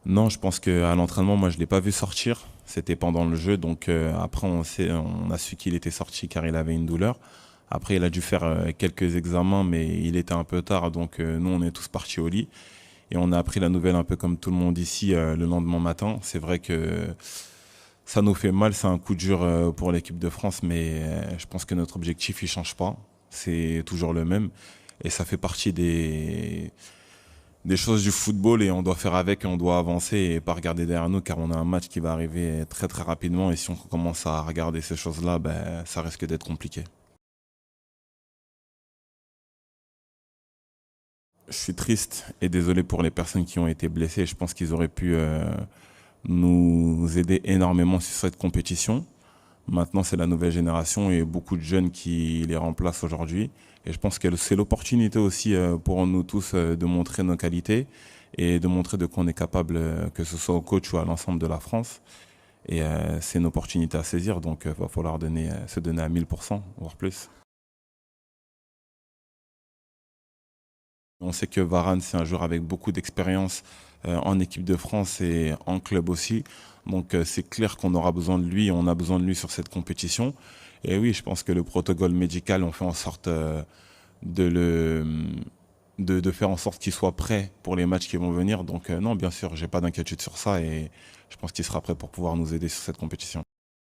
Non, je pense qu'à l'entraînement, moi, je l'ai pas vu sortir. C'était pendant le jeu, donc après, on a su qu'il était sorti car il avait une douleur. Après, il a dû faire quelques examens, mais il était un peu tard, donc nous, on est tous partis au lit. Et on a appris la nouvelle un peu comme tout le monde ici le lendemain matin. C'est vrai que ça nous fait mal, c'est un coup dur pour l'équipe de France, mais je pense que notre objectif, il change pas. C'est toujours le même. Et ça fait partie des choses du football et on doit faire avec et on doit avancer et pas regarder derrière nous car on a un match qui va arriver très très rapidement et si on commence à regarder ces choses-là, ben, ça risque d'être compliqué. Je suis triste et désolé pour les personnes qui ont été blessées. Je pense qu'ils auraient pu nous aider énormément sur cette compétition. Maintenant, c'est la nouvelle génération et beaucoup de jeunes qui les remplacent aujourd'hui. Et je pense que c'est l'opportunité aussi pour nous tous de montrer nos qualités et de montrer de quoi on est capable, que ce soit au coach ou à l'ensemble de la France. Et c'est une opportunité à saisir, donc il va falloir se donner à 1000%, voire plus. On sait que Varane, c'est un joueur avec beaucoup d'expérience en équipe de France et en club aussi. Donc c'est clair qu'on aura besoin de lui, on a besoin de lui sur cette compétition. Et oui, je pense que le protocole médical, on fait en sorte de le de faire en sorte qu'il soit prêt pour les matchs qui vont venir. Donc non, bien sûr, j'ai pas d'inquiétude sur ça et je pense qu'il sera prêt pour pouvoir nous aider sur cette compétition.